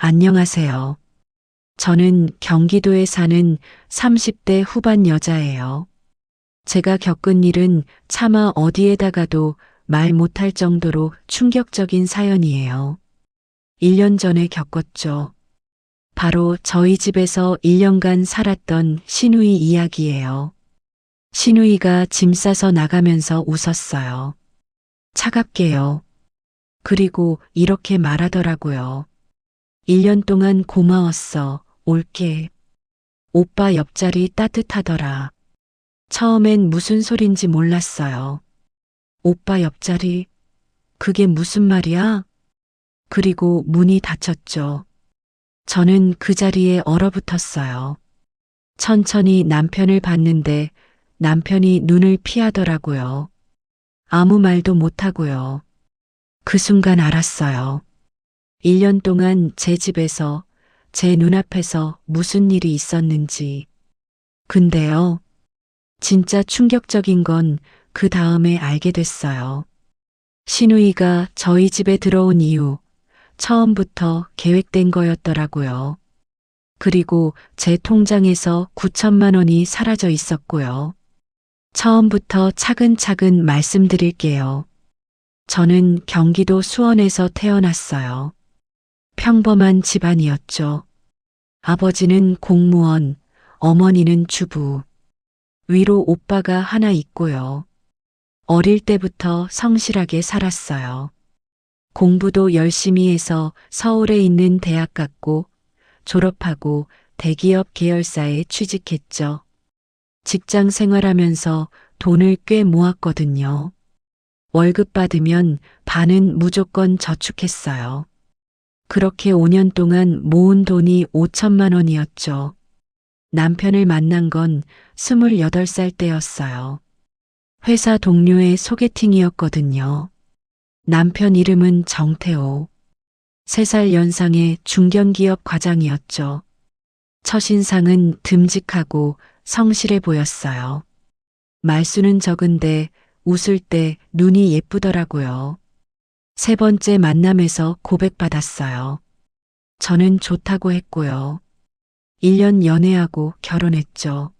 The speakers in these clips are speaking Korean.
안녕하세요. 저는 경기도에 사는 30대 후반 여자예요. 제가 겪은 일은 차마 어디에다가도 말 못할 정도로 충격적인 사연이에요. 1년 전에 겪었죠. 바로 저희 집에서 1년간 살았던 시누이 이야기예요. 시누이가 짐 싸서 나가면서 웃었어요. 차갑게요. 그리고 이렇게 말하더라고요. 1년 동안 고마웠어. 올게. 오빠 옆자리 따뜻하더라. 처음엔 무슨 소린지 몰랐어요. 오빠 옆자리? 그게 무슨 말이야? 그리고 문이 닫혔죠. 저는 그 자리에 얼어붙었어요. 천천히 남편을 봤는데 남편이 눈을 피하더라고요. 아무 말도 못하고요. 그 순간 알았어요. 1년 동안 제 집에서 제 눈앞에서 무슨 일이 있었는지. 근데요, 진짜 충격적인 건 그 다음에 알게 됐어요. 시누이가 저희 집에 들어온 이유, 처음부터 계획된 거였더라고요. 그리고 제 통장에서 9천만 원이 사라져 있었고요. 처음부터 차근차근 말씀드릴게요. 저는 경기도 수원에서 태어났어요. 평범한 집안이었죠. 아버지는 공무원, 어머니는 주부. 위로 오빠가 하나 있고요. 어릴 때부터 성실하게 살았어요. 공부도 열심히 해서 서울에 있는 대학 갔고 졸업하고 대기업 계열사에 취직했죠. 직장 생활하면서 돈을 꽤 모았거든요. 월급 받으면 반은 무조건 저축했어요. 그렇게 5년 동안 모은 돈이 5천만 원이었죠. 남편을 만난 건 28살 때였어요. 회사 동료의 소개팅이었거든요. 남편 이름은 정태호. 3살 연상의 중견기업 과장이었죠. 첫인상은 듬직하고 성실해 보였어요. 말수는 적은데 웃을 때 눈이 예쁘더라고요. 3번째 만남에서 고백받았어요. 저는 좋다고 했고요. 1년 연애하고 결혼했죠.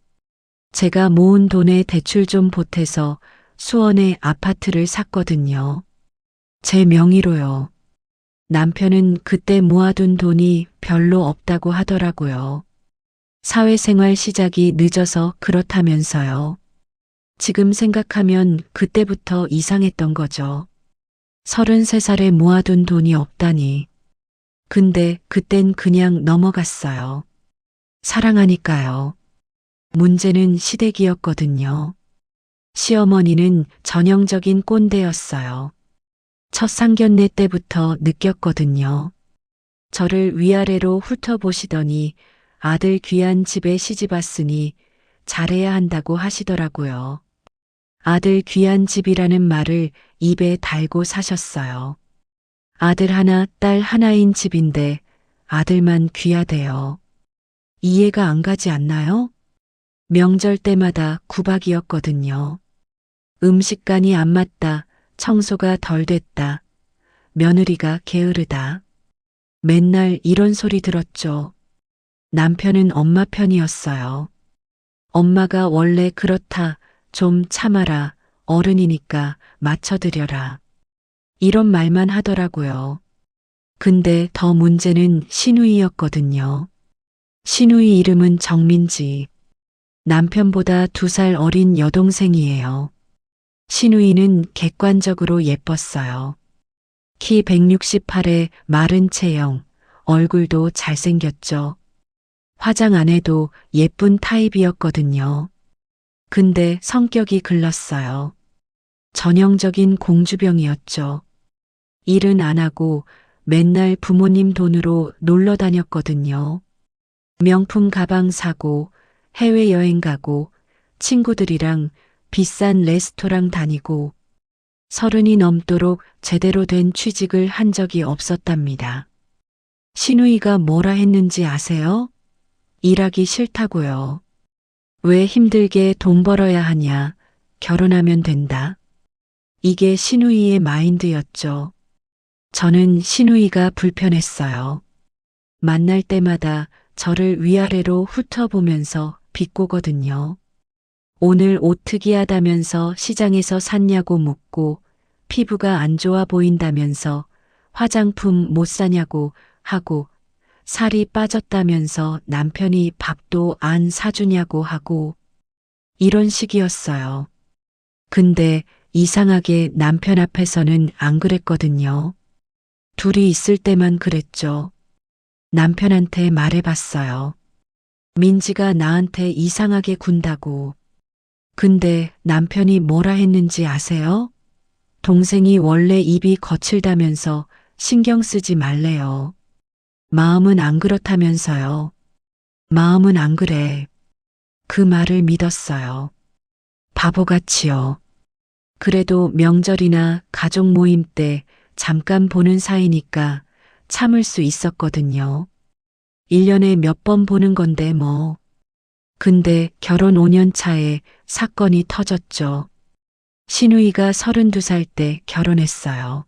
제가 모은 돈에 대출 좀 보태서 수원에 아파트를 샀거든요. 제 명의로요. 남편은 그때 모아둔 돈이 별로 없다고 하더라고요. 사회생활 시작이 늦어서 그렇다면서요. 지금 생각하면 그때부터 이상했던 거죠. 33살에 모아둔 돈이 없다니. 근데 그땐 그냥 넘어갔어요. 사랑하니까요. 문제는 시댁이었거든요. 시어머니는 전형적인 꼰대였어요. 첫 상견례 때부터 느꼈거든요. 저를 위아래로 훑어보시더니 아들 귀한 집에 시집 왔으니 잘해야 한다고 하시더라고요. 아들 귀한 집이라는 말을 입에 달고 사셨어요. 아들 하나, 딸 하나인 집인데 아들만 귀하대요. 이해가 안 가지 않나요? 명절 때마다 구박이었거든요. 음식간이 안 맞다, 청소가 덜 됐다, 며느리가 게으르다. 맨날 이런 소리 들었죠. 남편은 엄마 편이었어요. 엄마가 원래 그렇다, 좀 참아라, 어른이니까 맞춰드려라. 이런 말만 하더라고요. 근데 더 문제는 시누이였거든요. 시누이 이름은 정민지. 남편보다 2살 어린 여동생이에요. 시누이는 객관적으로 예뻤어요. 키 168에 마른 체형, 얼굴도 잘생겼죠. 화장 안 해도 예쁜 타입이었거든요. 근데 성격이 글렀어요. 전형적인 공주병이었죠. 일은 안 하고 맨날 부모님 돈으로 놀러 다녔거든요. 명품 가방 사고 해외여행 가고 친구들이랑 비싼 레스토랑 다니고 30이 넘도록 제대로 된 취직을 한 적이 없었답니다. 시누이가 뭐라 했는지 아세요? 일하기 싫다고요. 왜 힘들게 돈 벌어야 하냐? 결혼하면 된다. 이게 시누이의 마인드였죠. 저는 시누이가 불편했어요. 만날 때마다 저를 위아래로 훑어보면서 비꼬거든요. 오늘 옷 특이하다면서 시장에서 샀냐고 묻고 피부가 안 좋아 보인다면서 화장품 못 사냐고 하고 살이 빠졌다면서 남편이 밥도 안 사주냐고 하고 이런 식이었어요. 근데 이상하게 남편 앞에서는 안 그랬거든요. 둘이 있을 때만 그랬죠. 남편한테 말해봤어요. 민지가 나한테 이상하게 군다고. 근데 남편이 뭐라 했는지 아세요? 동생이 원래 입이 거칠다면서 신경 쓰지 말래요. 마음은 안 그렇다면서요. 마음은 안 그래. 그 말을 믿었어요. 바보같이요. 그래도 명절이나 가족 모임 때 잠깐 보는 사이니까 참을 수 있었거든요. 1년에 몇 번 보는 건데 뭐. 근데 결혼 5년 차에 사건이 터졌죠. 신우이가 32살 때 결혼했어요.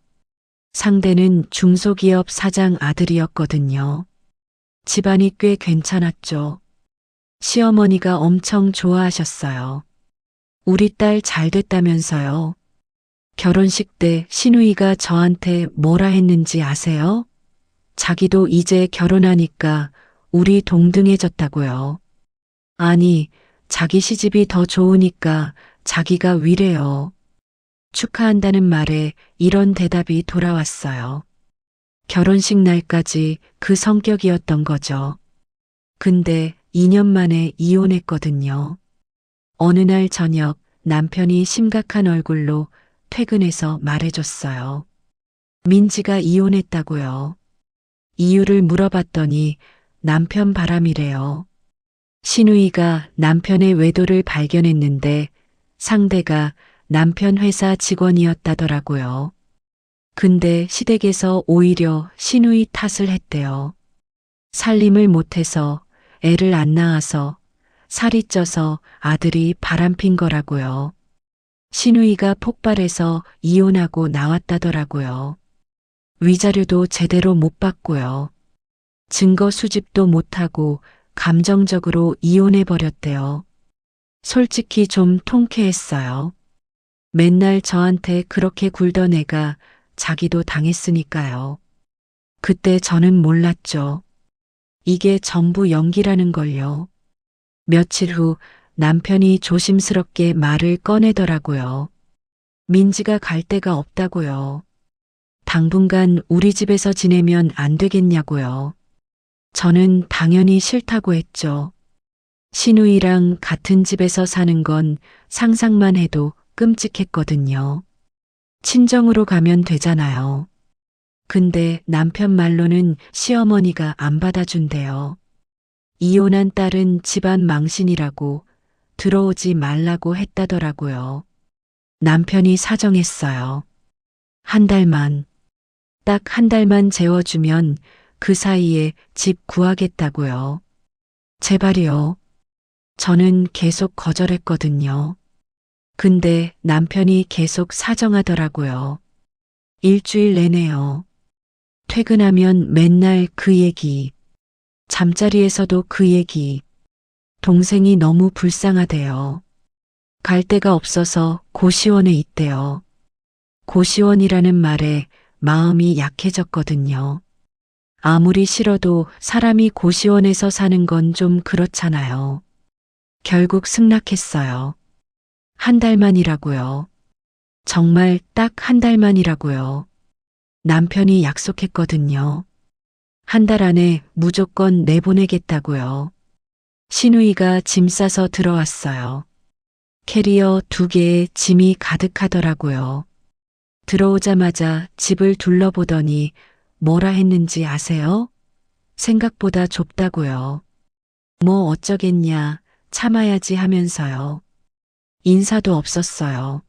상대는 중소기업 사장 아들이었거든요. 집안이 꽤 괜찮았죠. 시어머니가 엄청 좋아하셨어요. 우리 딸 잘 됐다면서요. 결혼식 때 신우이가 저한테 뭐라 했는지 아세요? 자기도 이제 결혼하니까 우리 동등해졌다고요. 아니, 자기 시집이 더 좋으니까 자기가 위래요. 축하한다는 말에 이런 대답이 돌아왔어요. 결혼식 날까지 그 성격이었던 거죠. 근데 2년 만에 이혼했거든요. 어느 날 저녁 남편이 심각한 얼굴로 퇴근해서 말해줬어요. 민지가 이혼했다고요. 이유를 물어봤더니 남편 바람이래요. 신우이가 남편의 외도를 발견했는데 상대가 남편 회사 직원이었다더라고요. 근데 시댁에서 오히려 신우이 탓을 했대요. 살림을 못해서 애를 안 낳아서 살이 쪄서 아들이 바람핀 거라고요. 신우이가 폭발해서 이혼하고 나왔다더라고요. 위자료도 제대로 못 받고요. 증거 수집도 못하고 감정적으로 이혼해버렸대요. 솔직히 좀 통쾌했어요. 맨날 저한테 그렇게 굴던 애가 자기도 당했으니까요. 그때 저는 몰랐죠. 이게 전부 연기라는 걸요. 며칠 후 남편이 조심스럽게 말을 꺼내더라고요. 민지가 갈 데가 없다고요. 당분간 우리 집에서 지내면 안 되겠냐고요. 저는 당연히 싫다고 했죠. 신우이랑 같은 집에서 사는 건 상상만 해도 끔찍했거든요. 친정으로 가면 되잖아요. 근데 남편 말로는 시어머니가 안 받아준대요. 이혼한 딸은 집안 망신이라고 들어오지 말라고 했다더라고요. 남편이 사정했어요. 한 달만, 딱 한 달만 재워주면 그 사이에 집 구하겠다고요. 제발이요. 저는 계속 거절했거든요. 근데 남편이 계속 사정하더라고요. 일주일 내내요. 퇴근하면 맨날 그 얘기. 잠자리에서도 그 얘기. 동생이 너무 불쌍하대요. 갈 데가 없어서 고시원에 있대요. 고시원이라는 말에 마음이 약해졌거든요. 아무리 싫어도 사람이 고시원에서 사는 건 좀 그렇잖아요. 결국 승낙했어요. 한 달만이라고요. 정말 딱 한 달만이라고요. 남편이 약속했거든요. 한 달 안에 무조건 내보내겠다고요. 신우이가 짐 싸서 들어왔어요. 캐리어 2개에 짐이 가득하더라고요. 들어오자마자 집을 둘러보더니 뭐라 했는지 아세요? 생각보다 좁다고요. 뭐 어쩌겠냐, 참아야지 하면서요. 인사도 없었어요.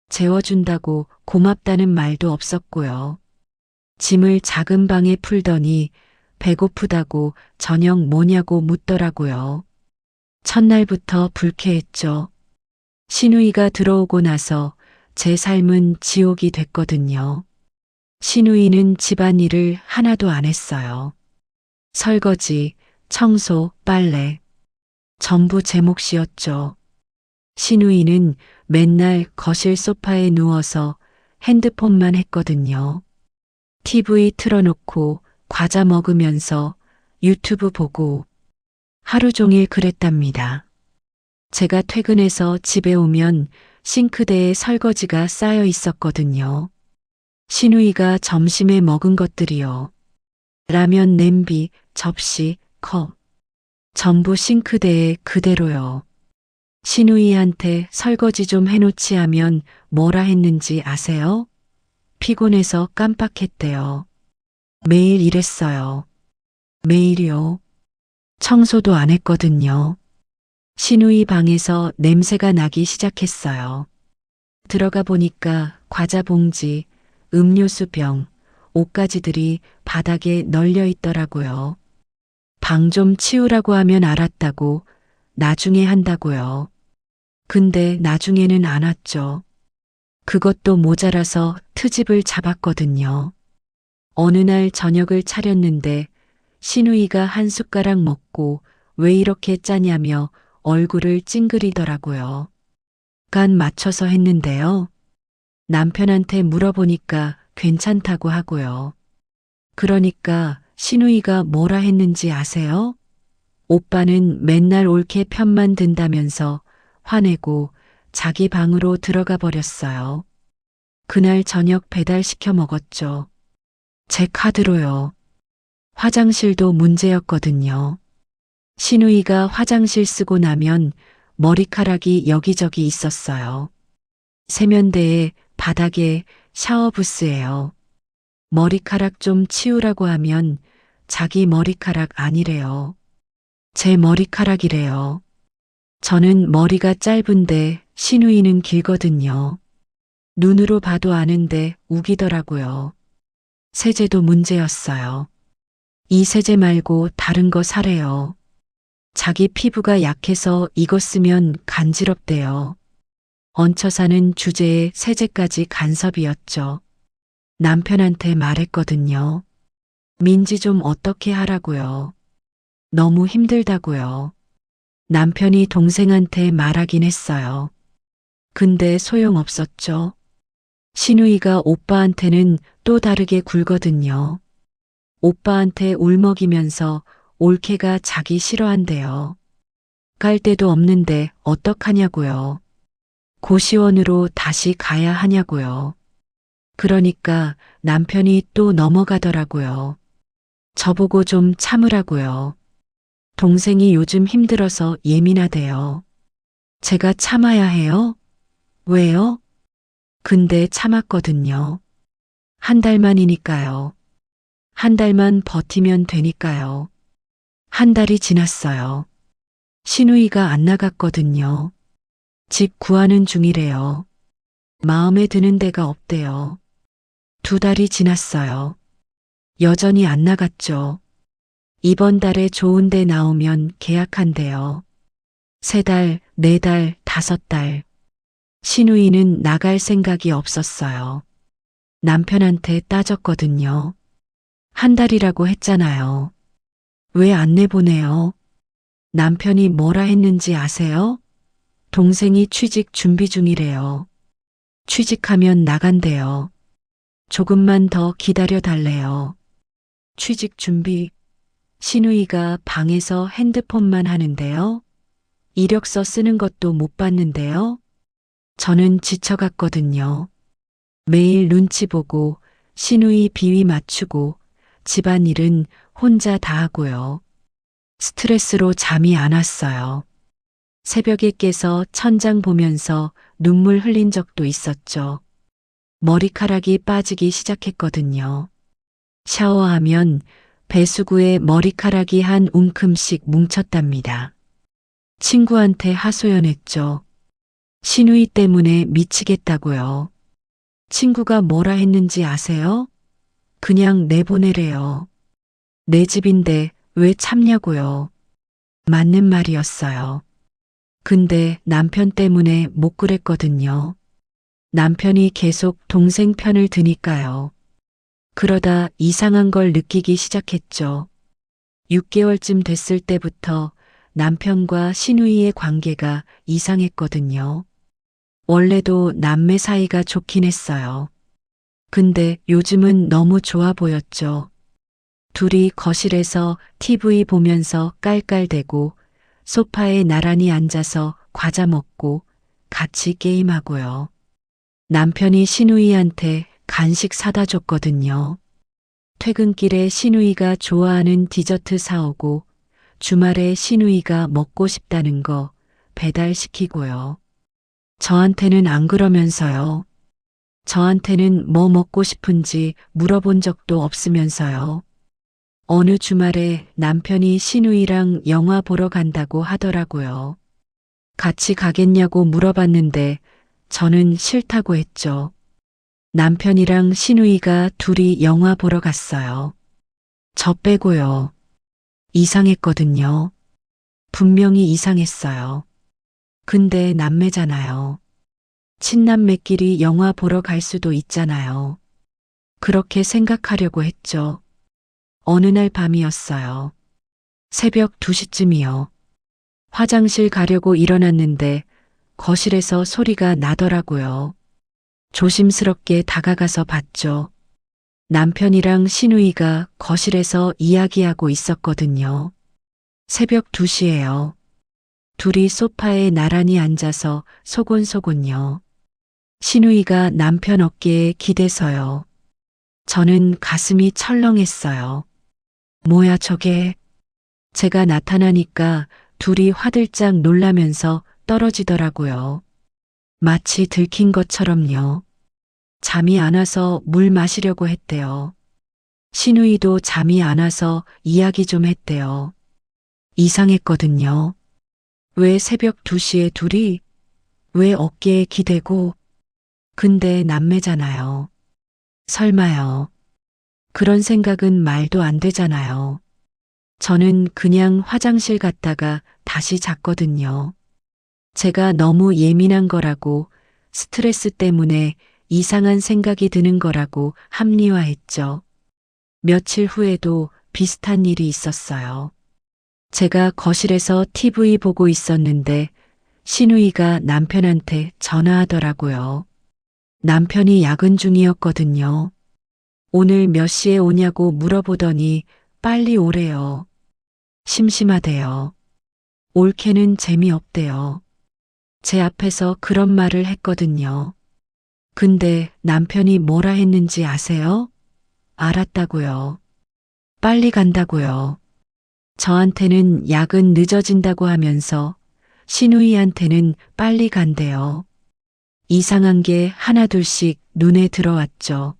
재워준다고 고맙다는 말도 없었고요. 짐을 작은 방에 풀더니 배고프다고 저녁 뭐냐고 묻더라고요. 첫날부터 불쾌했죠. 신우이가 들어오고 나서 제 삶은 지옥이 됐거든요. 신우이는 집안일을 하나도 안 했어요. 설거지, 청소, 빨래. 전부 제 몫이었죠. 신우이는 맨날 거실 소파에 누워서 핸드폰만 했거든요. TV 틀어놓고 과자 먹으면서 유튜브 보고 하루 종일 그랬답니다. 제가 퇴근해서 집에 오면 싱크대에 설거지가 쌓여 있었거든요. 신우이가 점심에 먹은 것들이요. 라면 냄비, 접시, 컵. 전부 싱크대에 그대로요. 신우이한테 설거지 좀 해놓지 하면 뭐라 했는지 아세요? 피곤해서 깜빡했대요. 매일 이랬어요. 매일이요. 청소도 안 했거든요. 신우이 방에서 냄새가 나기 시작했어요. 들어가 보니까 과자 봉지, 음료수 병, 옷가지들이 바닥에 널려 있더라고요. 방 좀 치우라고 하면 알았다고, 나중에 한다고요. 근데 나중에는 안 왔죠. 그것도 모자라서 트집을 잡았거든요. 어느 날 저녁을 차렸는데 신우이가 한 숟가락 먹고 왜 이렇게 짜냐며 얼굴을 찡그리더라고요. 간 맞춰서 했는데요. 남편한테 물어보니까 괜찮다고 하고요. 그러니까 신우이가 뭐라 했는지 아세요? 오빠는 맨날 옳게 편만 든다면서 화내고 자기 방으로 들어가 버렸어요. 그날 저녁 배달시켜 먹었죠. 제 카드로요. 화장실도 문제였거든요. 신우이가 화장실 쓰고 나면 머리카락이 여기저기 있었어요. 세면대에, 바닥에, 샤워부스예요. 머리카락 좀 치우라고 하면 자기 머리카락 아니래요. 제 머리카락이래요. 저는 머리가 짧은데 신우이는 길거든요. 눈으로 봐도 아는데 우기더라고요. 세제도 문제였어요. 이 세제 말고 다른 거 사래요. 자기 피부가 약해서 이거 쓰면 간지럽대요. 얹혀 사는 주제에 세제까지 간섭이었죠. 남편한테 말했거든요. 민지 좀 어떻게 하라고요. 너무 힘들다고요. 남편이 동생한테 말하긴 했어요. 근데 소용없었죠. 신우이가 오빠한테는 또 다르게 굴거든요. 오빠한테 울먹이면서 올케가 자기 싫어한대요. 갈 데도 없는데 어떡하냐고요. 고시원으로 다시 가야 하냐고요. 그러니까 남편이 또 넘어가더라고요. 저보고 좀 참으라고요. 동생이 요즘 힘들어서 예민하대요. 제가 참아야 해요? 왜요? 근데 참았거든요. 한 달만이니까요. 한 달만 버티면 되니까요. 한 달이 지났어요. 신우이가 안 나갔거든요. 집 구하는 중이래요. 마음에 드는 데가 없대요. 2달이 지났어요. 여전히 안 나갔죠. 이번 달에 좋은 데 나오면 계약한대요. 3달, 4달, 5달. 신우이는 나갈 생각이 없었어요. 남편한테 따졌거든요. 한 달이라고 했잖아요. 왜 안 내보내요? 남편이 뭐라 했는지 아세요? 동생이 취직 준비 중이래요. 취직하면 나간대요. 조금만 더 기다려 달래요. 취직 준비. 신우이가 방에서 핸드폰만 하는데요. 이력서 쓰는 것도 못 봤는데요. 저는 지쳐갔거든요. 매일 눈치 보고 신우이 비위 맞추고 집안일은 혼자 다 하고요. 스트레스로 잠이 안 왔어요. 새벽에 깨서 천장 보면서 눈물 흘린 적도 있었죠. 머리카락이 빠지기 시작했거든요. 샤워하면 배수구에 머리카락이 한 움큼씩 뭉쳤답니다. 친구한테 하소연했죠. 신우이 때문에 미치겠다고요. 친구가 뭐라 했는지 아세요? 그냥 내보내래요. 내 집인데 왜 참냐고요. 맞는 말이었어요. 근데 남편 때문에 못 그랬거든요. 남편이 계속 동생 편을 드니까요. 그러다 이상한 걸 느끼기 시작했죠. 6개월쯤 됐을 때부터 남편과 신우이의 관계가 이상했거든요. 원래도 남매 사이가 좋긴 했어요. 근데 요즘은 너무 좋아 보였죠. 둘이 거실에서 TV 보면서 깔깔대고 소파에 나란히 앉아서 과자 먹고 같이 게임하고요. 남편이 신우이한테 간식 사다 줬거든요. 퇴근길에 신우이가 좋아하는 디저트 사오고 주말에 신우이가 먹고 싶다는 거 배달시키고요. 저한테는 안 그러면서요. 저한테는 뭐 먹고 싶은지 물어본 적도 없으면서요. 어느 주말에 남편이 신우이랑 영화 보러 간다고 하더라고요. 같이 가겠냐고 물어봤는데 저는 싫다고 했죠. 남편이랑 신우이가 둘이 영화 보러 갔어요. 저 빼고요. 이상했거든요. 분명히 이상했어요. 근데 남매잖아요. 친남매끼리 영화 보러 갈 수도 있잖아요. 그렇게 생각하려고 했죠. 어느 날 밤이었어요. 새벽 2시쯤이요. 화장실 가려고 일어났는데 거실에서 소리가 나더라고요. 조심스럽게 다가가서 봤죠. 남편이랑 신우이가 거실에서 이야기하고 있었거든요. 새벽 2시예요. 둘이 소파에 나란히 앉아서 소곤소곤요. 신우이가 남편 어깨에 기대서요. 저는 가슴이 철렁했어요. 뭐야 저게? 제가 나타나니까 둘이 화들짝 놀라면서 떨어지더라고요. 마치 들킨 것처럼요. 잠이 안 와서 물 마시려고 했대요. 신우이도 잠이 안 와서 이야기 좀 했대요. 이상했거든요. 왜 새벽 2시에 둘이? 왜 어깨에 기대고? 근데 남매잖아요. 설마요. 그런 생각은 말도 안 되잖아요. 저는 그냥 화장실 갔다가 다시 잤거든요. 제가 너무 예민한 거라고, 스트레스 때문에 이상한 생각이 드는 거라고 합리화했죠. 며칠 후에도 비슷한 일이 있었어요. 제가 거실에서 TV 보고 있었는데 신우이가 남편한테 전화하더라고요. 남편이 야근 중이었거든요. 오늘 몇 시에 오냐고 물어보더니 빨리 오래요. 심심하대요. 올케는 재미없대요. 제 앞에서 그런 말을 했거든요. 근데 남편이 뭐라 했는지 아세요? 알았다고요. 빨리 간다고요. 저한테는 야근 늦어진다고 하면서 신우이한테는 빨리 간대요. 이상한 게 하나둘씩 눈에 들어왔죠.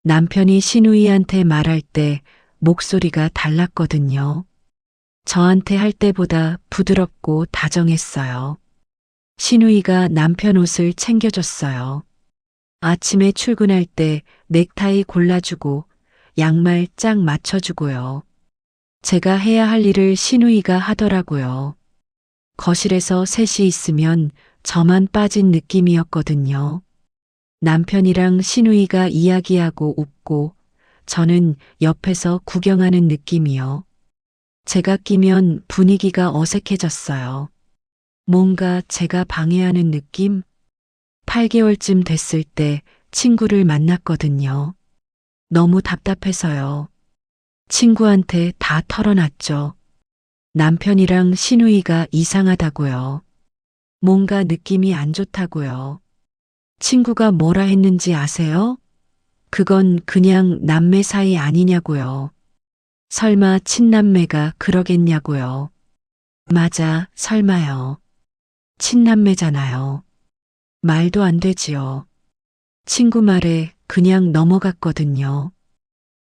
남편이 신우이한테 말할 때 목소리가 달랐거든요. 저한테 할 때보다 부드럽고 다정했어요. 신우이가 남편 옷을 챙겨줬어요. 아침에 출근할 때 넥타이 골라주고 양말 짝 맞춰주고요. 제가 해야 할 일을 신우이가 하더라고요. 거실에서 셋이 있으면 저만 빠진 느낌이었거든요. 남편이랑 신우이가 이야기하고 웃고 저는 옆에서 구경하는 느낌이요. 제가 끼면 분위기가 어색해졌어요. 뭔가 제가 방해하는 느낌? 8개월쯤 됐을 때 친구를 만났거든요. 너무 답답해서요. 친구한테 다 털어놨죠. 남편이랑 신우이가 이상하다고요. 뭔가 느낌이 안 좋다고요. 친구가 뭐라 했는지 아세요? 그건 그냥 남매 사이 아니냐고요. 설마 친남매가 그러겠냐고요. 맞아, 설마요. 친남매잖아요. 말도 안 되지요. 친구 말에 그냥 넘어갔거든요.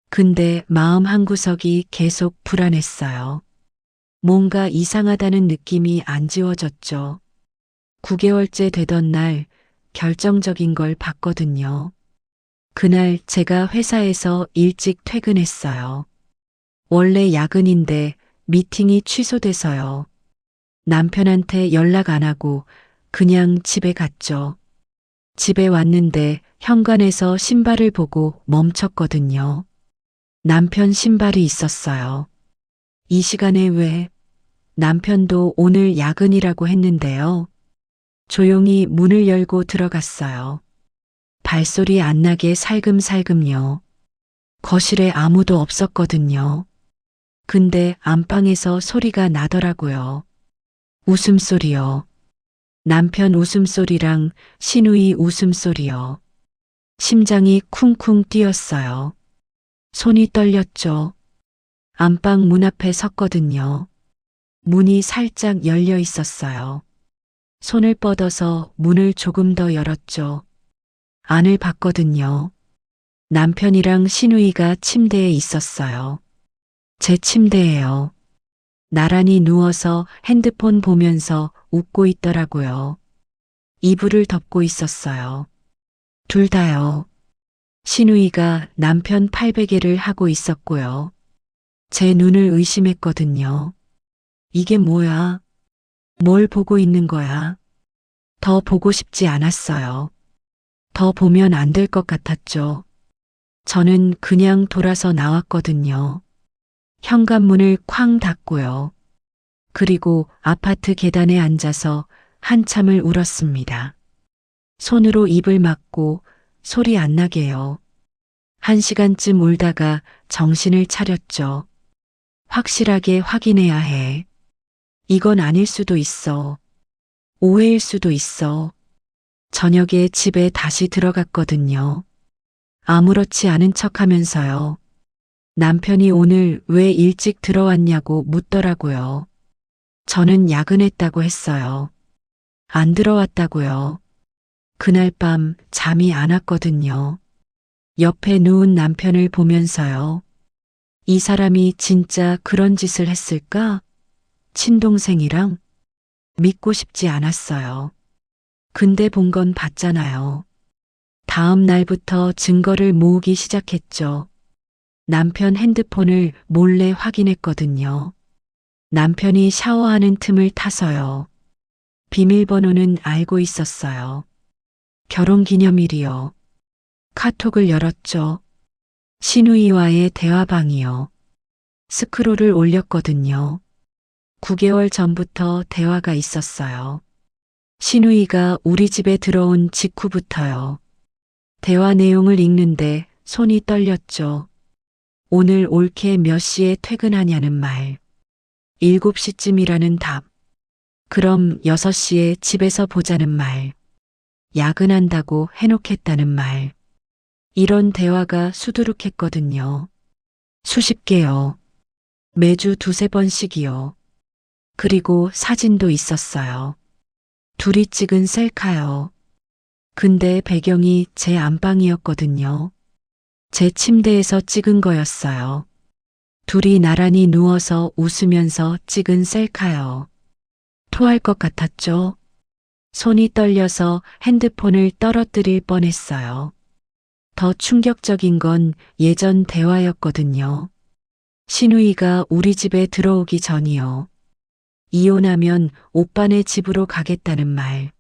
근데 마음 한구석이 계속 불안했어요. 뭔가 이상하다는 느낌이 안 지워졌죠. 9개월째 되던 날 결정적인 걸 봤거든요. 그날 제가 회사에서 일찍 퇴근했어요. 원래 야근인데 미팅이 취소돼서요. 남편한테 연락 안 하고 그냥 집에 갔죠. 집에 왔는데 현관에서 신발을 보고 멈췄거든요. 남편 신발이 있었어요. 이 시간에 왜? 남편도 오늘 야근이라고 했는데요. 조용히 문을 열고 들어갔어요. 발소리 안 나게 살금살금요. 거실에 아무도 없었거든요. 근데 안방에서 소리가 나더라고요. 웃음소리요. 남편 웃음소리랑 신우이 웃음소리요. 심장이 쿵쿵 뛰었어요. 손이 떨렸죠. 안방 문 앞에 섰거든요. 문이 살짝 열려 있었어요. 손을 뻗어서 문을 조금 더 열었죠. 안을 봤거든요. 남편이랑 신우이가 침대에 있었어요. 제 침대예요. 나란히 누워서 핸드폰 보면서 웃고 있더라고요. 이불을 덮고 있었어요. 둘 다요. 신우이가 남편 팔베개를 하고 있었고요. 제 눈을 의심했거든요. 이게 뭐야? 뭘 보고 있는 거야? 더 보고 싶지 않았어요. 더 보면 안 될 것 같았죠. 저는 그냥 돌아서 나왔거든요. 현관문을 쾅 닫고요. 그리고 아파트 계단에 앉아서 한참을 울었습니다. 손으로 입을 막고 소리 안 나게요. 1시간쯤 울다가 정신을 차렸죠. 확실하게 확인해야 해. 이건 아닐 수도 있어. 오해일 수도 있어. 저녁에 집에 다시 들어갔거든요. 아무렇지 않은 척 하면서요. 남편이 오늘 왜 일찍 들어왔냐고 묻더라고요. 저는 야근했다고 했어요. 안 들어왔다고요. 그날 밤 잠이 안 왔거든요. 옆에 누운 남편을 보면서요. 이 사람이 진짜 그런 짓을 했을까? 친동생이랑? 믿고 싶지 않았어요. 근데 본 건 봤잖아요. 다음 날부터 증거를 모으기 시작했죠. 남편 핸드폰을 몰래 확인했거든요. 남편이 샤워하는 틈을 타서요. 비밀번호는 알고 있었어요. 결혼기념일이요. 카톡을 열었죠. 신우이와의 대화방이요. 스크롤을 올렸거든요. 9개월 전부터 대화가 있었어요. 신우이가 우리 집에 들어온 직후부터요. 대화 내용을 읽는데 손이 떨렸죠. 오늘 올케 몇 시에 퇴근하냐는 말. 7시쯤이라는 답. 그럼 6시에 집에서 보자는 말. 야근한다고 해놓겠다는 말. 이런 대화가 수두룩했거든요. 수십 개요. 매주 2~3번씩이요. 그리고 사진도 있었어요. 둘이 찍은 셀카요. 근데 배경이 제 안방이었거든요. 제 침대에서 찍은 거였어요. 둘이 나란히 누워서 웃으면서 찍은 셀카요. 토할 것 같았죠? 손이 떨려서 핸드폰을 떨어뜨릴 뻔했어요. 더 충격적인 건 예전 대화였거든요. 신우이가 우리 집에 들어오기 전이요. 이혼하면 오빠네 집으로 가겠다는 말.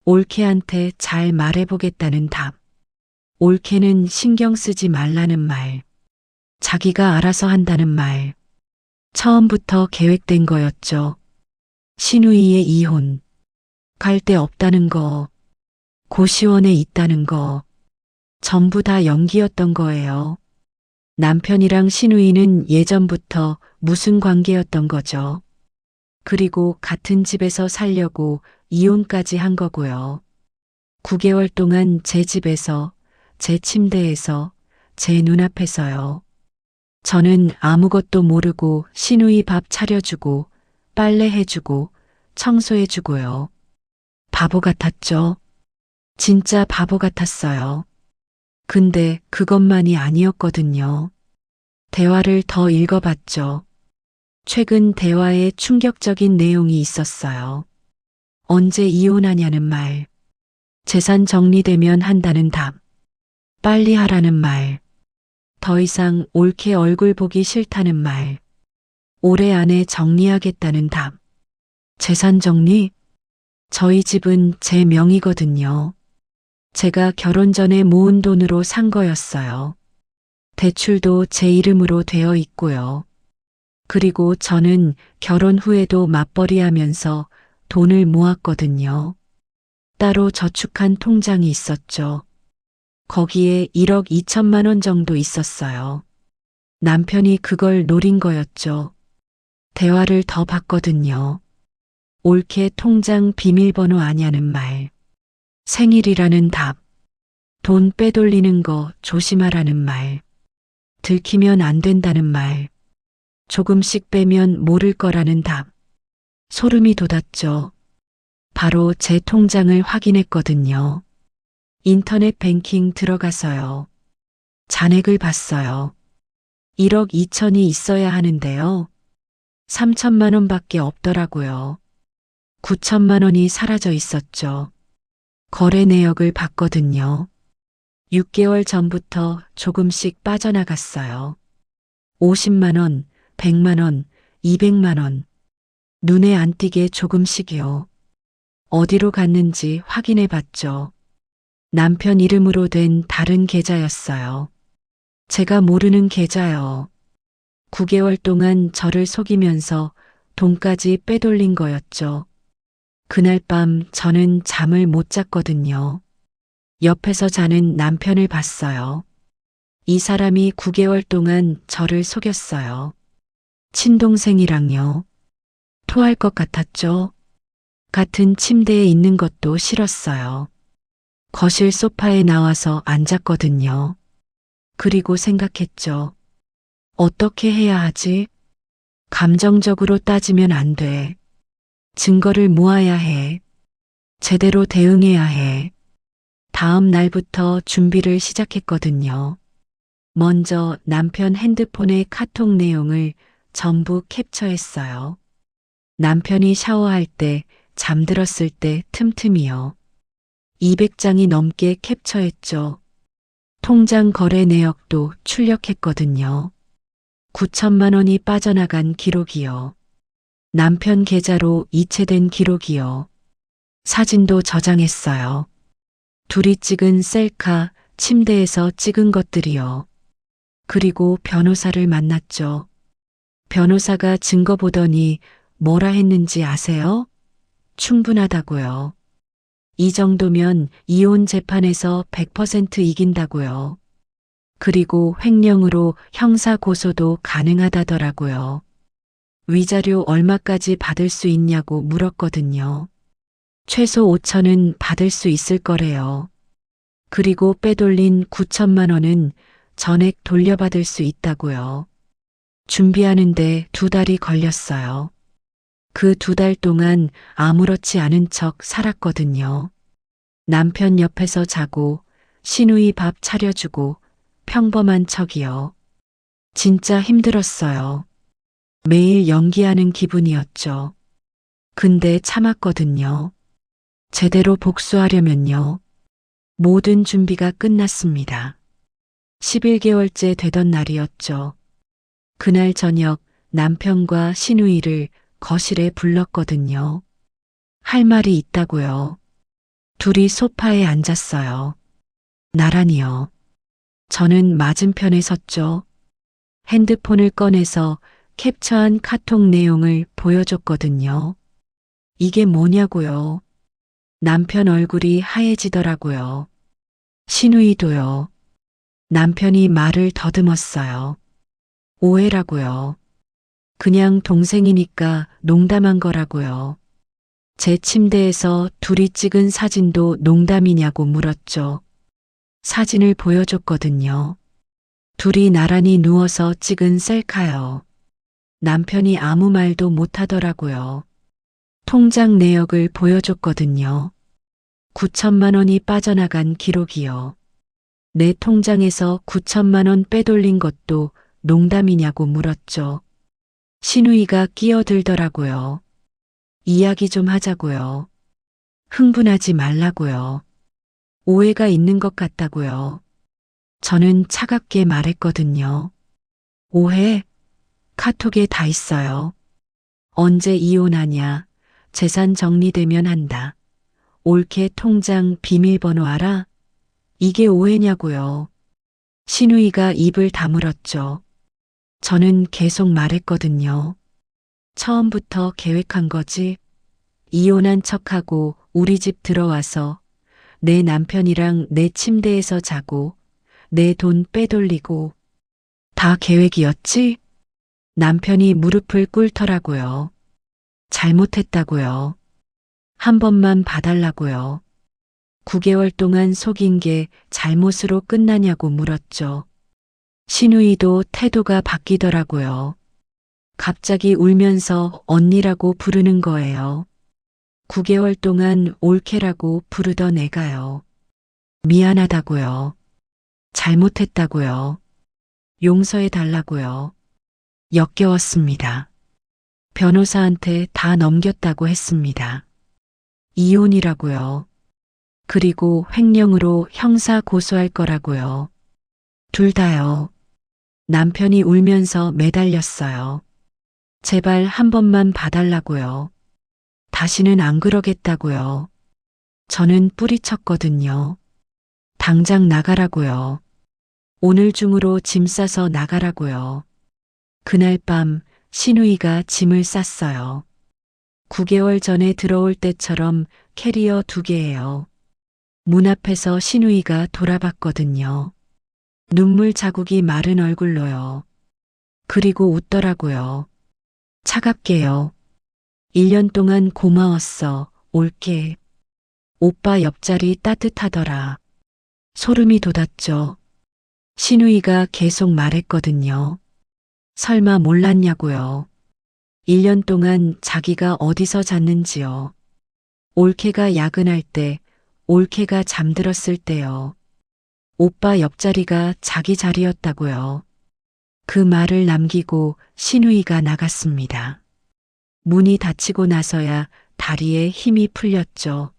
올케한테 잘 말해보겠다는 답. 올케는 신경 쓰지 말라는 말. 자기가 알아서 한다는 말. 처음부터 계획된 거였죠. 신우이의 이혼. 갈 데 없다는 거. 고시원에 있다는 거. 전부 다 연기였던 거예요. 남편이랑 신우이는 예전부터 무슨 관계였던 거죠. 그리고 같은 집에서 살려고 이혼까지 한 거고요. 9개월 동안 제 집에서, 제 침대에서, 제 눈앞에서요. 저는 아무것도 모르고 신우이 밥 차려주고, 빨래해주고, 청소해주고요. 바보 같았죠? 진짜 바보 같았어요. 근데 그것만이 아니었거든요. 대화를 더 읽어봤죠. 최근 대화에 충격적인 내용이 있었어요. 언제 이혼하냐는 말. 재산 정리되면 한다는 답. 빨리 하라는 말. 더 이상 올케 얼굴 보기 싫다는 말. 올해 안에 정리하겠다는 답. 재산 정리? 저희 집은 제 명의거든요. 제가 결혼 전에 모은 돈으로 산 거였어요. 대출도 제 이름으로 되어 있고요. 그리고 저는 결혼 후에도 맞벌이 하면서 돈을 모았거든요. 따로 저축한 통장이 있었죠. 거기에 1억 2천만 원 정도 있었어요. 남편이 그걸 노린 거였죠. 대화를 더 봤거든요. 옳게 통장 비밀번호 아냐는 말. 생일이라는 답. 돈 빼돌리는 거 조심하라는 말. 들키면 안 된다는 말. 조금씩 빼면 모를 거라는 답. 소름이 돋았죠. 바로 제 통장을 확인했거든요. 인터넷 뱅킹 들어가서요. 잔액을 봤어요. 1억 2천이 있어야 하는데요. 3천만 원밖에 없더라고요. 9천만 원이 사라져 있었죠. 거래 내역을 봤거든요. 6개월 전부터 조금씩 빠져나갔어요. 50만 원, 100만 원, 200만 원. 눈에 안 띄게 조금씩이요. 어디로 갔는지 확인해 봤죠. 남편 이름으로 된 다른 계좌였어요. 제가 모르는 계좌요. 9개월 동안 저를 속이면서 돈까지 빼돌린 거였죠. 그날 밤 저는 잠을 못 잤거든요. 옆에서 자는 남편을 봤어요. 이 사람이 9개월 동안 저를 속였어요. 친동생이랑요. 토할 것 같았죠. 같은 침대에 있는 것도 싫었어요. 거실 소파에 나와서 앉았거든요. 그리고 생각했죠. 어떻게 해야 하지? 감정적으로 따지면 안 돼. 증거를 모아야 해. 제대로 대응해야 해. 다음 날부터 준비를 시작했거든요. 먼저 남편 핸드폰의 카톡 내용을 전부 캡처했어요. 남편이 샤워할 때, 잠들었을 때 틈틈이요. 200장이 넘게 캡처했죠. 통장 거래 내역도 출력했거든요. 9천만 원이 빠져나간 기록이요. 남편 계좌로 이체된 기록이요. 사진도 저장했어요. 둘이 찍은 셀카, 침대에서 찍은 것들이요. 그리고 변호사를 만났죠. 변호사가 증거 보더니 뭐라 했는지 아세요? 충분하다고요. 이 정도면 이혼 재판에서 100% 이긴다고요. 그리고 횡령으로 형사 고소도 가능하다더라고요. 위자료 얼마까지 받을 수 있냐고 물었거든요. 최소 5천은 받을 수 있을 거래요. 그리고 빼돌린 9천만 원은 전액 돌려받을 수 있다고요. 준비하는데 2달이 걸렸어요. 그 2달 동안 아무렇지 않은 척 살았거든요. 남편 옆에서 자고 시누이 밥 차려주고 평범한 척이요. 진짜 힘들었어요. 매일 연기하는 기분이었죠. 근데 참았거든요. 제대로 복수하려면요. 모든 준비가 끝났습니다. 11개월째 되던 날이었죠. 그날 저녁 남편과 시누이를 거실에 불렀거든요. 할 말이 있다고요. 둘이 소파에 앉았어요. 나란히요. 저는 맞은편에 섰죠. 핸드폰을 꺼내서 캡처한 카톡 내용을 보여줬거든요. 이게 뭐냐고요. 남편 얼굴이 하얘지더라고요. 시누이도요. 남편이 말을 더듬었어요. 오해라고요. 그냥 동생이니까 농담한 거라고요. 제 침대에서 둘이 찍은 사진도 농담이냐고 물었죠. 사진을 보여줬거든요. 둘이 나란히 누워서 찍은 셀카요. 남편이 아무 말도 못하더라고요. 통장 내역을 보여줬거든요. 9천만 원이 빠져나간 기록이요. 내 통장에서 9천만 원 빼돌린 것도 농담이냐고 물었죠. 시누이가 끼어들더라고요. 이야기 좀 하자고요. 흥분하지 말라고요. 오해가 있는 것 같다고요. 저는 차갑게 말했거든요. 오해? 카톡에 다 있어요. 언제 이혼하냐? 재산 정리되면 한다. 옳게 통장 비밀번호 알아? 이게 오해냐고요. 시누이가 입을 다물었죠. 저는 계속 말했거든요. 처음부터 계획한 거지. 이혼한 척하고 우리 집 들어와서 내 남편이랑 내 침대에서 자고 내 돈 빼돌리고 다 계획이었지? 남편이 무릎을 꿇더라고요. 잘못했다고요. 한 번만 봐달라고요. 9개월 동안 속인 게 잘못으로 끝나냐고 물었죠. 신우이도 태도가 바뀌더라고요. 갑자기 울면서 언니라고 부르는 거예요. 9개월 동안 올케라고 부르던 애가요. 미안하다고요. 잘못했다고요. 용서해 달라고요. 역겨웠습니다. 변호사한테 다 넘겼다고 했습니다. 이혼이라고요. 그리고 횡령으로 형사 고소할 거라고요. 둘 다요. 남편이 울면서 매달렸어요. 제발 한 번만 봐달라고요. 다시는 안 그러겠다고요. 저는 뿌리쳤거든요. 당장 나가라고요. 오늘 중으로 짐 싸서 나가라고요. 그날 밤 신우이가 짐을 쌌어요. 9개월 전에 들어올 때처럼 캐리어 2개예요. 문 앞에서 신우이가 돌아봤거든요. 눈물 자국이 마른 얼굴로요. 그리고 웃더라고요. 차갑게요. 1년 동안 고마웠어, 올케. 오빠 옆자리 따뜻하더라. 소름이 돋았죠. 신우이가 계속 말했거든요. 설마 몰랐냐고요. 1년 동안 자기가 어디서 잤는지요. 올케가 야근할 때, 올케가 잠들었을 때요. 오빠 옆자리가 자기 자리였다고요. 그 말을 남기고 신우이가 나갔습니다. 문이 닫히고 나서야 다리에 힘이 풀렸죠.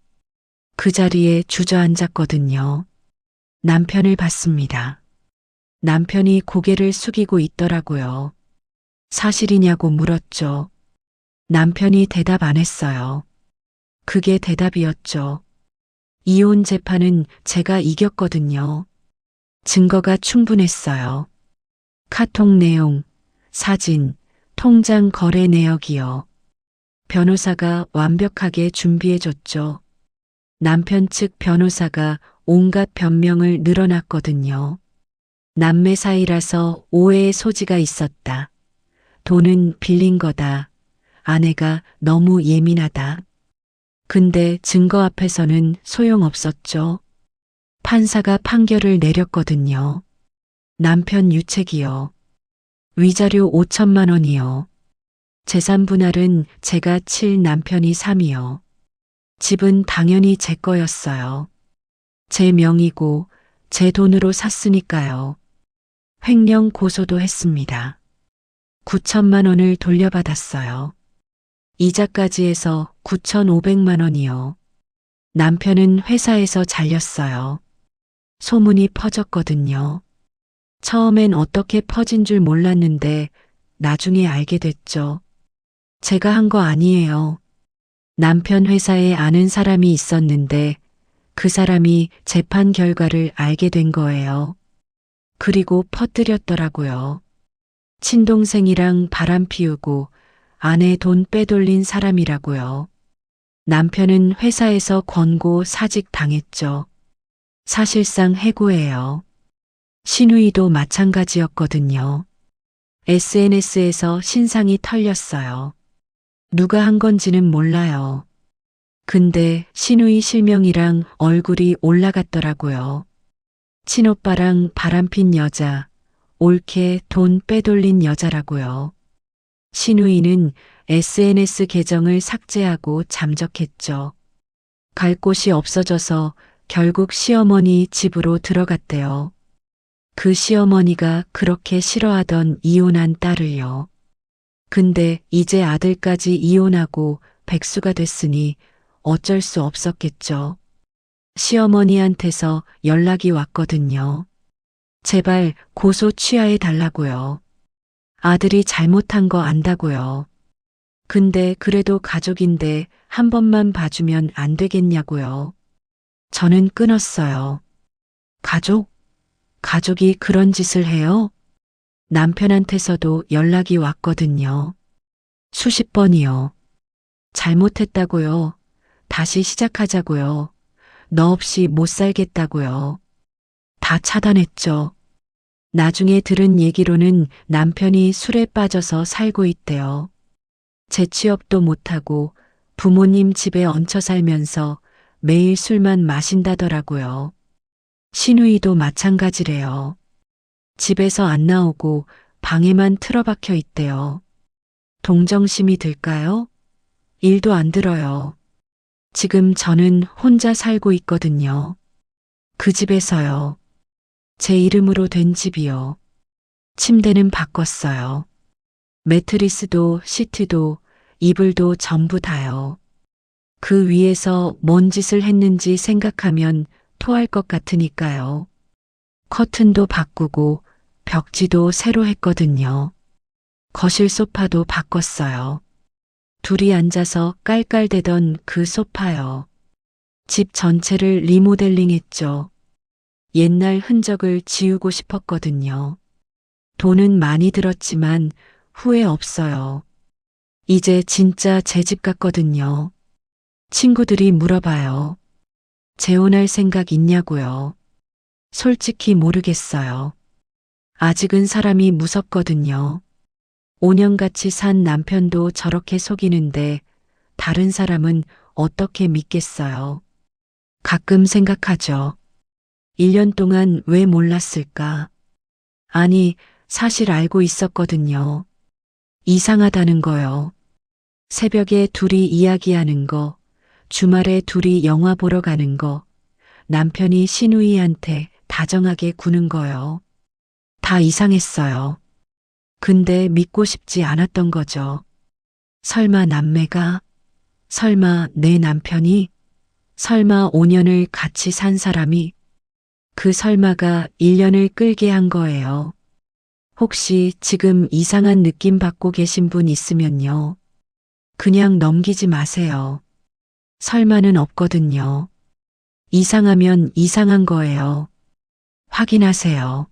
그 자리에 주저앉았거든요. 남편을 봤습니다. 남편이 고개를 숙이고 있더라고요. 사실이냐고 물었죠. 남편이 대답 안 했어요. 그게 대답이었죠. 이혼 재판은 제가 이겼거든요. 증거가 충분했어요. 카톡 내용, 사진, 통장 거래 내역이요. 변호사가 완벽하게 준비해줬죠. 남편 측 변호사가 온갖 변명을 늘어놨거든요. 남매 사이라서 오해의 소지가 있었다. 돈은 빌린 거다. 아내가 너무 예민하다. 근데 증거 앞에서는 소용없었죠. 판사가 판결을 내렸거든요. 남편 유책이요. 위자료 5천만 원이요. 재산 분할은 제가 7, 남편이 3이요. 집은 당연히 제 거였어요. 제 명의고 제 돈으로 샀으니까요. 횡령 고소도 했습니다. 9천만 원을 돌려받았어요. 이자까지 해서 9,500만 원이요. 남편은 회사에서 잘렸어요. 소문이 퍼졌거든요. 처음엔 어떻게 퍼진 줄 몰랐는데 나중에 알게 됐죠. 제가 한 거 아니에요. 남편 회사에 아는 사람이 있었는데 그 사람이 재판 결과를 알게 된 거예요. 그리고 퍼뜨렸더라고요. 친동생이랑 바람 피우고 아내 돈 빼돌린 사람이라고요. 남편은 회사에서 권고 사직 당했죠. 사실상 해고예요. 신우이도 마찬가지였거든요. SNS에서 신상이 털렸어요. 누가 한 건지는 몰라요. 근데 신우이 실명이랑 얼굴이 올라갔더라고요. 친오빠랑 바람핀 여자, 올케 돈 빼돌린 여자라고요. 신우이는 SNS 계정을 삭제하고 잠적했죠. 갈 곳이 없어져서 결국 시어머니 집으로 들어갔대요. 그 시어머니가 그렇게 싫어하던 이혼한 딸을요. 근데 이제 아들까지 이혼하고 백수가 됐으니 어쩔 수 없었겠죠. 시어머니한테서 연락이 왔거든요. 제발 고소 취하해 달라고요. 아들이 잘못한 거 안다고요. 근데 그래도 가족인데 한 번만 봐주면 안 되겠냐고요. 저는 끊었어요. 가족? 가족이 그런 짓을 해요? 남편한테서도 연락이 왔거든요. 수십 번이요. 잘못했다고요. 다시 시작하자고요. 너 없이 못 살겠다고요. 다 차단했죠. 나중에 들은 얘기로는 남편이 술에 빠져서 살고 있대요. 재취업도 못하고 부모님 집에 얹혀 살면서 매일 술만 마신다더라고요. 시누이도 마찬가지래요. 집에서 안 나오고 방에만 틀어박혀 있대요. 동정심이 들까요? 일도 안 들어요. 지금 저는 혼자 살고 있거든요. 그 집에서요. 제 이름으로 된 집이요. 침대는 바꿨어요. 매트리스도 시트도 이불도 전부 다요. 그 위에서 뭔 짓을 했는지 생각하면 토할 것 같으니까요. 커튼도 바꾸고 벽지도 새로 했거든요. 거실 소파도 바꿨어요. 둘이 앉아서 깔깔대던 그 소파요. 집 전체를 리모델링 했죠. 옛날 흔적을 지우고 싶었거든요. 돈은 많이 들었지만 후회 없어요. 이제 진짜 제 집 같거든요. 친구들이 물어봐요. 재혼할 생각 있냐고요. 솔직히 모르겠어요. 아직은 사람이 무섭거든요. 5년 같이 산 남편도 저렇게 속이는데 다른 사람은 어떻게 믿겠어요. 가끔 생각하죠. 1년 동안 왜 몰랐을까? 아니, 사실 알고 있었거든요. 이상하다는 거요. 새벽에 둘이 이야기하는 거, 주말에 둘이 영화 보러 가는 거, 남편이 시누이한테 다정하게 구는 거요. 다 이상했어요. 근데 믿고 싶지 않았던 거죠. 설마 남매가? 설마 내 남편이? 설마 5년을 같이 산 사람이? 그 설마가 1년을 끌게 한 거예요. 혹시 지금 이상한 느낌 받고 계신 분 있으면요. 그냥 넘기지 마세요. 설마는 없거든요. 이상하면 이상한 거예요. 확인하세요.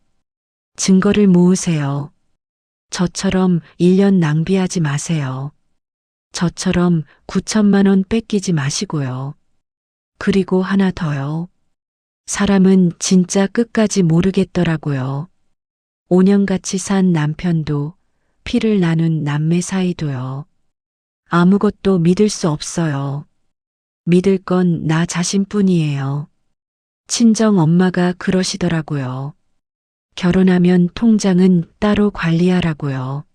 증거를 모으세요. 저처럼 1년 낭비하지 마세요. 저처럼 9천만 원 뺏기지 마시고요. 그리고 하나 더요. 사람은 진짜 끝까지 모르겠더라고요. 5년 같이 산 남편도, 피를 나눈 남매 사이도요. 아무것도 믿을 수 없어요. 믿을 건 나 자신뿐이에요. 친정 엄마가 그러시더라고요. 결혼하면 통장은 따로 관리하라고요.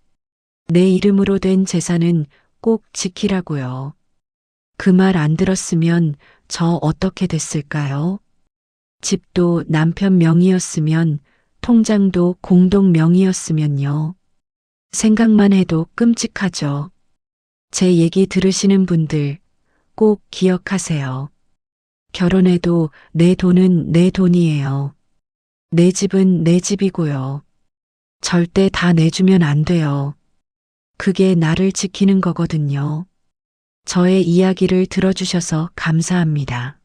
내 이름으로 된 재산은 꼭 지키라고요. 그 말 안 들었으면 저 어떻게 됐을까요? 집도 남편 명의였으면 통장도 공동 명의였으면요. 생각만 해도 끔찍하죠. 제 얘기 들으시는 분들 꼭 기억하세요. 결혼해도 내 돈은 내 돈이에요. 내 집은 내 집이고요. 절대 다 내주면 안 돼요. 그게 나를 지키는 거거든요. 저의 이야기를 들어주셔서 감사합니다.